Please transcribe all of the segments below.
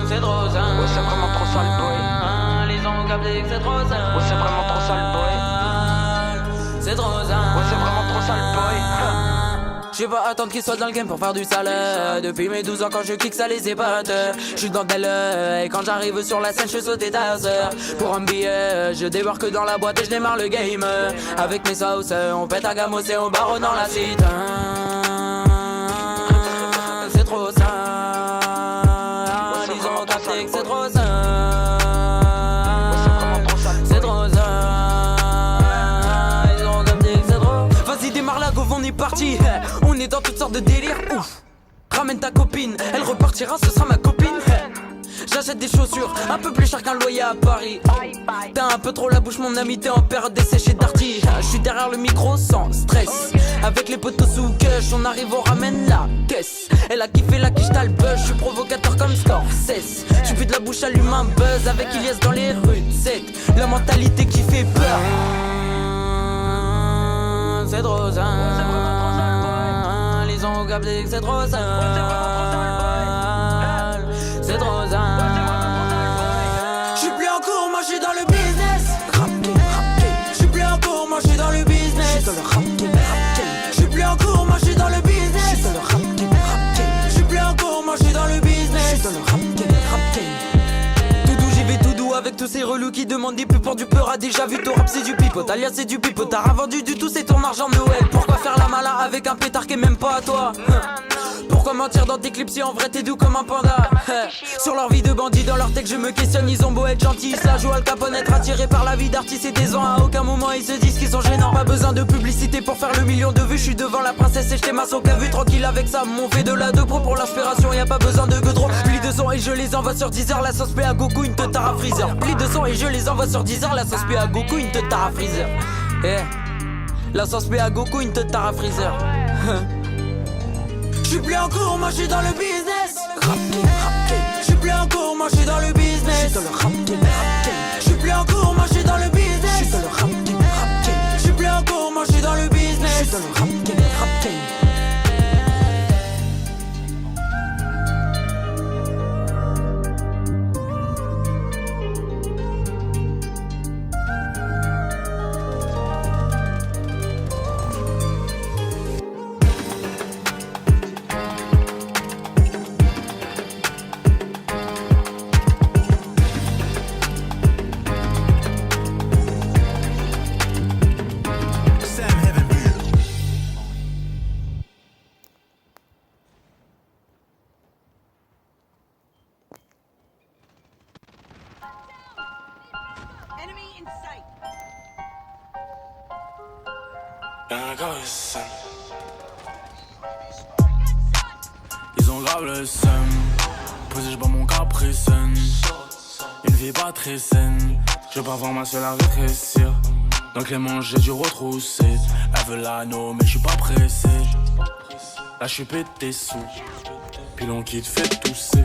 C'est trop ça. Ouais, c'est vraiment trop sale, boy. Les ont capté que c'est trop ça. Ouais, c'est vraiment trop sale, boy. C'est trop ça. Ouais, c'est vraiment trop sale, boy. Je vais pas attendre qu'ils soient dans le game pour faire du sale. Depuis mes 12 ans quand je kick ça les épate. J'suis dans le et quand j'arrive sur la scène je saute ta sœur. Pour un billet je débarque dans la boîte et je démarre le game. Avec mes sauces on pète à gamos et on barre dans la cite. C'est trop ça. Ils ont capté que c'est trop ça. C'est trop ça. Ils ont capté que c'est trop. Vas-y démarre la go, on est parti. On est dans toutes sortes de délires. Ouf. Ramène ta copine, elle repartira, ce sera ma copine. J'achète des chaussures, un peu plus cher qu'un loyer à Paris. T'as un peu trop la bouche mon ami, t'es en période d'essai chez Darty. J'suis derrière le micro sans stress. Avec les potos sous cush, on arrive, on ramène la caisse. Elle a kiffé la quiche, t'as le buzz, j'suis provocateur comme Scorsese. Tu fais de la bouche à l'humain, buzz avec Ilias dans les rues. C'est la mentalité qui fait peur. C'est trop ça. Ils ont capté que c'est trop ça. C'est trop ça. J'suis plus en cours, moi j'suis dans le business. J'suis plus en cours, moi j'suis dans le business. J'suis plus en cours, moi j'suis dans le business. J'suis plus en cours, moi j'suis dans le business. Tout doux, j'y vais tout doux avec tous ces relous qui demandent des pubs pour du peur. A déjà vu ton rap c'est du pipeau, Talia c'est du pipeau. T'as rien vendu du tout, c'est ton argent de Noël. Pourquoi faire la mala avec un pétard qui est même pas à toi? Pourquoi mentir dans tes clips si en vrai t'es doux comme un panda? Sur leur vie de bandit, dans leur texte je me questionne. Ils ont beau être gentils, ça joue Al Capone, être attiré par la vie d'artiste et des ans. À aucun moment ils se disent qu'ils sont gênants. Pas besoin de publicité pour faire le million de vues. Je suis devant la princesse et je t'aime au cas vu. Tranquille avec ça, m'on fait de la 2 pro pour l'inspiration. Y'a pas besoin de godron. Plis de son et je les envoie sur 10h. La sauce P à Goku, une teutard à Freezer. Plis de son et je les envoie sur 10h. La sauce P à Goku, une teutard à Freezer. La sauce P à Goku, une teutard à Freezer. J'suis plus en cours, moi j'suis dans le business. J'suis plus en cours, moi j'suis dans le business. J'suis plus en cours, moi j'suis dans le business. J'suis plus en cours, moi j'suis dans le business. Ils ont grave le seum. Posé, j'bois mon caprice. Une vie pas très saine. Je veux pas voir ma seule à rétrécir. Donc les manches, j'ai dû retrousser. Elle veut l'anneau, mais je suis pas pressé. Là, je suis pété sous. Puis l'on quitte, fait tousser.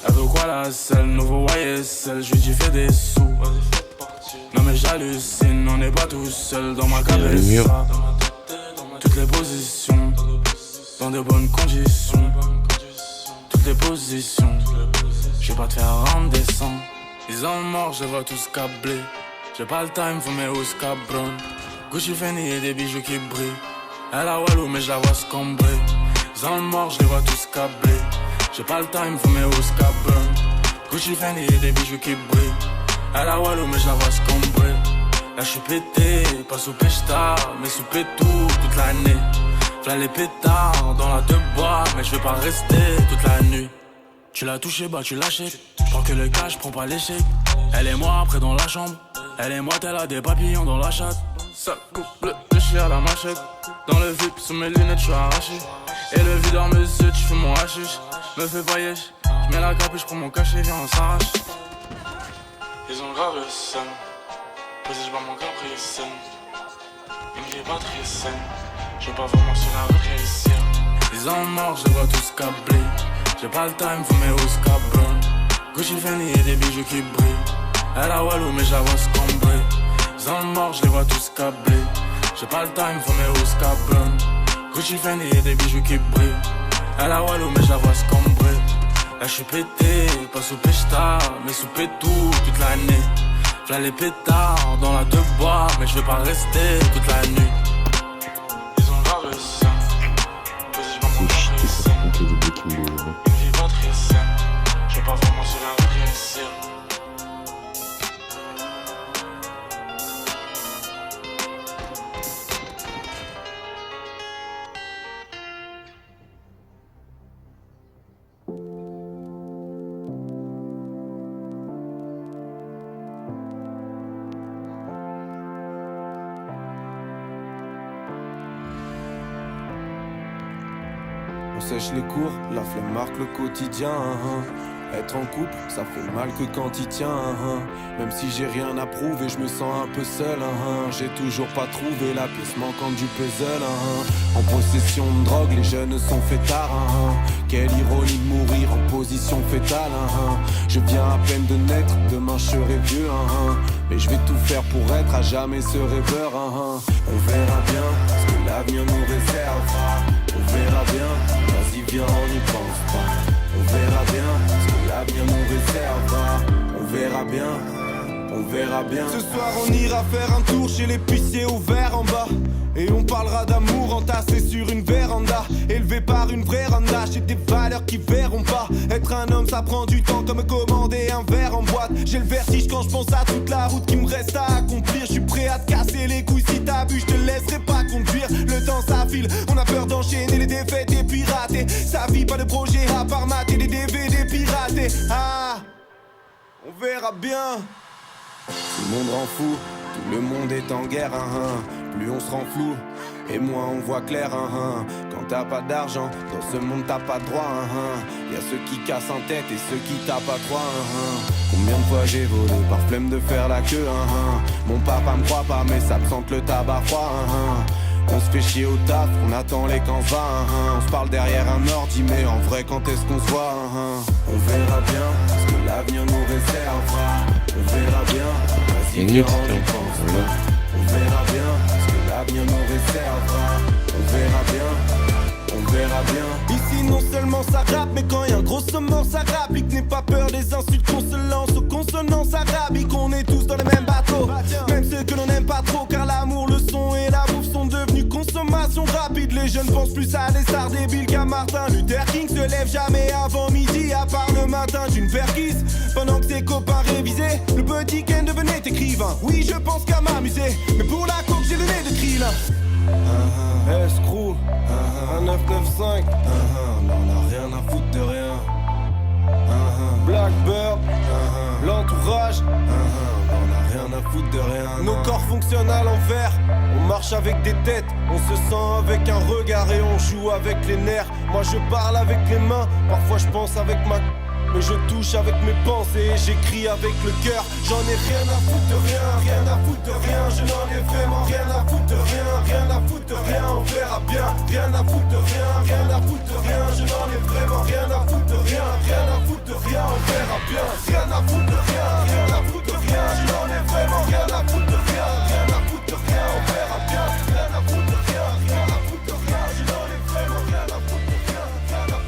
Elle veut quoi la selle, nouveau YSL. Je lui dis, fais des sous. Non, mais j'hallucine, on n'est pas tout seul dans ma cabessa. Toutes les positions, dans de bonnes conditions. Toutes les positions, je vais pas te faire rendre descend. Ils ont mort, je vois tous câblés. J'ai pas le time, faut mes housses cabron. Gucci Fendi et des bijoux qui brillent. Elle a Walou, mais je la vois scombrer. Ils ont mort, je les vois tous câblés. J'ai pas le time, faut mes housses cabron. Gucci Fendi et des bijoux qui brillent. Elle a Walou, mais je la vois scombrer. Là je suis pété, pas sous Peshta, mais sous Pétou toute l'année. V'là les pétards dans la deux bois, mais je vais pas rester toute la nuit. Tu l'as touché, bah tu l'achètes. J'prends que le cash, j'prends pas l'échec. Elle et moi après dans la chambre. Elle et moi, elle a des papillons dans la chatte. Sale couple de chien à la machette. Dans le VIP, sous mes lunettes, j'suis arraché. Et le videur me zut, j'fuis mon hashish. Me fais pas yesh, j'mets la cape et j'prends mon cachet, viens on s'arrache. Ils ont grave le seum. Posé, j'bois mon caprice. Une vie pas très saine. Je veux pas vraiment sur la réussir. Ils ont mort, je les vois tous câblés. J'ai pas le time, faut mes housses cabron. Gucci Fendi et des bijoux qui brillent. Elle a Walou, mais je la vois scombrer. Ils ont mort, je les vois tous câblés. J'ai pas le time, faut mes housses cabron. Gucci Fendi et des bijoux qui brillent. Elle a Wallo mais je la vois se cambrer. Là j'suis pété, pas sous péchta, mais sous pétou toute l'année. V'là les pétards dans la deux bois, mais je vais pas rester toute la nuit. Ils ont grave le sien. Une vie pas très saine. Je vais pas vraiment se la réussir. On sèche les cours, la flemme marque le quotidien. Être en couple, ça fait mal que quand il tient. Même si j'ai rien à prouver, je me sens un peu seul. J'ai toujours pas trouvé la pièce manquante du puzzle. En possession de drogue, les jeunes sont fêtards. Quelle ironie de mourir en position fétale. Je viens à peine de naître, demain je serai vieux. Mais je vais tout faire pour être à jamais ce rêveur. On verra bien ce que l'avenir nous réservera. On verra bien, vas-y viens on n'y pense pas. On verra bien ce que l'avenir nous réservera. On verra bien, on verra bien. Ce soir on ira faire un tour chez l'épicier au verre en bas. Et on parlera d'amour entassé sur une véranda. Élevé par une vraie randa. J'ai des valeurs qui verront pas. Être un homme ça prend du temps comme commander un verre en boîte. J'ai le vertige quand je pense à toute la route qui me reste à accomplir. Je suis prêt à te casser les couilles si t'as bu. Je te laisserai pas conduire. Le temps ça file. On a peur d'enchaîner les défaites et pirater. Sa vie pas de projet à part mater des DVD piratés. Ah, on verra bien. Tout le monde rend fou. Tout le monde est en guerre. Plus on se rend flou et moins on voit clair. Quand t'as pas d'argent, dans ce monde t'as pas de droit. Y'a ceux qui cassent en tête et ceux qui tapent à trois. Combien de fois j'ai volé par flemme de faire la queue. Mon papa me croit pas mais ça me sente le tabac froid. On se fait chier au taf, on attend les camps va. On se parle derrière un ordi mais en vrai quand est-ce qu'on se voit. On verra bien ce que l'avenir nous réservera. On verra bien, vas-y viens on y pense pas. On verra bien ce que l'avenir nous réservera. On verra bien, on verra bien. Ici non seulement ça rappe, mais quand y'a un gros mort ça rapplique. N'aie pas peur des insultes qu'on se lance aux consonances arabiques. On est tous dans le même bateau, même ceux que l'on n'aime pas trop. Car l'amour, le son et la bouffe sont devenus consommation rapide. Les jeunes pensent plus à des stars débiles qu'à Martin Luther King. Se lève jamais avant midi, à part le matin d'une perquise. Pendant que ses copains révisaient, le petit Ken devenait écrivain. Oui je pense qu'à m'amuser, mais pour la coke j'ai le nez de Krillin. Escrew, un 995. On a rien à foutre de rien. Blackbird, l'entourage. On a rien à foutre de rien. Nos corps fonctionnent à l'envers. On marche avec des têtes, on se sent avec un regard et on joue avec les nerfs. Moi je parle avec les mains, parfois je pense avec ma... Mais je touche avec mes pensées et j'écris avec le cœur. J'en ai rien à foutre de rien, rien à foutre de rien. Je n'en ai vraiment rien à foutre de rien, rien à foutre de rien. On verra bien, rien à foutre de rien, rien à foutre de rien. Je n'en ai vraiment rien à foutre de rien, rien à foutre de rien. On verra bien, rien à foutre de rien, rien à foutre de rien. Je n'en ai vraiment rien à foutre de rien, rien à foutre de rien. On verra bien, rien à foutre de rien, rien à foutre de rien. Je n'en ai vraiment rien à foutre de rien, rien à foutre de rien. On verra bien, rien à foutre de rien.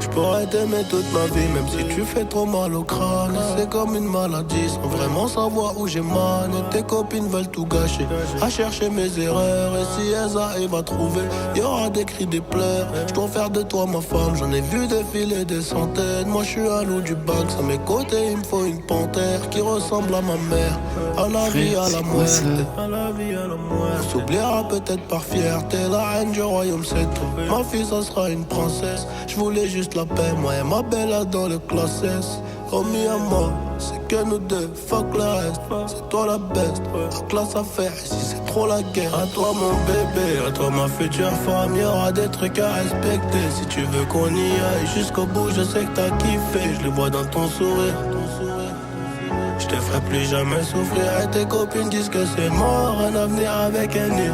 J'pourrais t'aimer toute ma vie, même si tu fais trop mal au crâne. C'est comme une maladie, sans vraiment savoir où j'ai mal. Et tes copines veulent tout gâcher, à chercher mes erreurs. Et si elles arrivent à trouver, y'aura des cris, des pleurs. J'dois faire de toi ma femme, j'en ai vu défiler des centaines. Moi j'suis un loup du bac, à mes côtés il me faut une panthère qui ressemble à ma mère. À la vie, à la muerte, à la vie, à la muerte. On s'oubliera peut-être par fierté, la reine du royaume c'est toi. Ma fille ça sera une princesse, j'voulais juste la paix, moi et ma belle dans le classe S. Promis à moi, c'est que nous deux, fuck le reste. C'est toi la best, la classe à faire, ici c'est trop la guerre. À toi mon bébé, à toi ma future femme, y'aura des trucs à respecter. Si tu veux qu'on y aille jusqu'au bout, je sais que t'as kiffé, je le vois dans ton sourire. Je te ferai plus jamais souffrir et tes copines disent que c'est mort, un avenir avec un nid.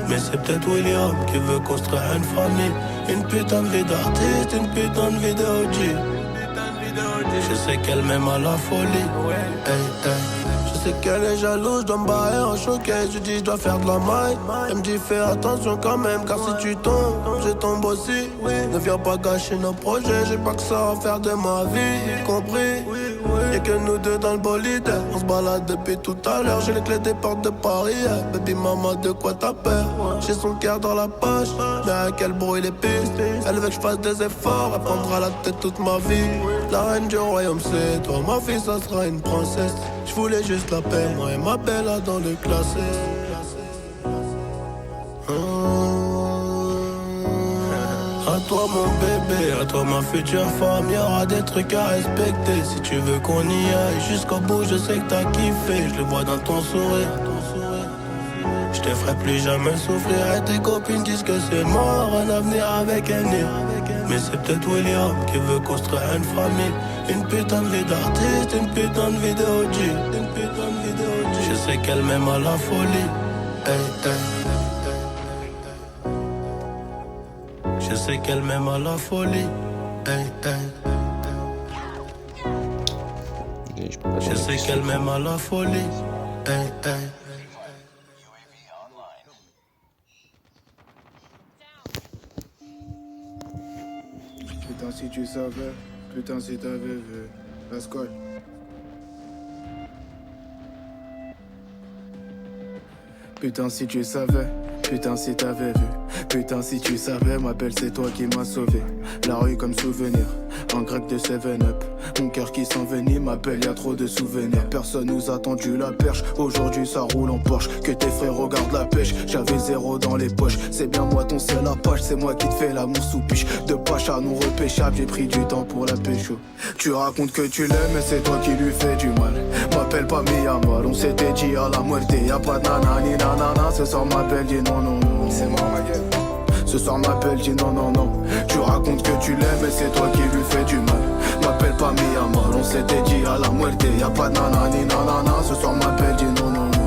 Mais c'est peut-être William qui veut construire une famille. Une putain de vie d'artiste, une putain de vie de OG. Je sais qu'elle m'aime à la folie. Hey, hey. Je sais qu'elle est jalouse, je dois me barrer en showcase. Je dis je dois faire de la maille. Elle me dit fais attention quand même, car si tu tombes, je tombe aussi. Ne viens pas gâcher nos projets, j'ai pas que ça à faire de ma vie, compris? Y'a que nous deux dans le bolide. On se balade depuis tout à l'heure. J'ai les clés des portes de Paris. Baby maman, de quoi t'as peur? J'ai son cœur dans la poche, mais à quel bruit les pistes. Elle veut que je fasse des efforts. Elle prendra la tête toute ma vie. La reine du royaume c'est toi. Ma fille ça sera une princesse. Je voulais juste la paix, moi et ma belle là dans le classé. À toi mon bébé, à toi ma future femme, y'aura des trucs à respecter. Si tu veux qu'on y aille jusqu'au bout, je sais que t'as kiffé, je le vois dans ton sourire. Je te ferai plus jamais souffrir et tes copines disent que c'est mort, un avenir avec un nid. Mais c'est peut-être William qui veut construire une famille. Une putain de vie d'artiste, une putain de vie de OG. Je sais qu'elle m'aime à la folie. Hey, hey. Je sais qu'elle m'aime à la folie. Hey, hey. Je sais qu'elle m'aime à la folie. Hey, hey. Putain si tu savais, putain si t'avais vu. La scolle. Putain si tu savais, putain si t'avais vu. Putain si tu savais, ma belle c'est toi qui m'as sauvé. La rue comme souvenir, en grec de 7-up. Mon cœur qui s'envenime, ma belle y'a trop de souvenirs. Personne nous a tendu la perche, aujourd'hui ça roule en Porsche. Que tes frères regardent la pêche, j'avais zéro dans les poches. C'est bien moi ton seul apache, c'est moi qui te fais l'amour sous piche. De pache à non repêchable, j'ai pris du temps pour la pécho. Tu racontes que tu l'aimes mais c'est toi qui lui fais du mal. M'appelle pas Miyamar, on s'était dit à la muerte. Y'a pas de nanani nanana, ce soir ma belle dit non non non. C'est moi ma gueule. Ce soir ma belle dit non non non. Tu racontes que tu l'aimes mais c'est toi qui lui fais du mal. M'appelle pas Miyamar, on s'était dit à la muerte. Y'a pas de nanani nanana, ce soir ma belle dit non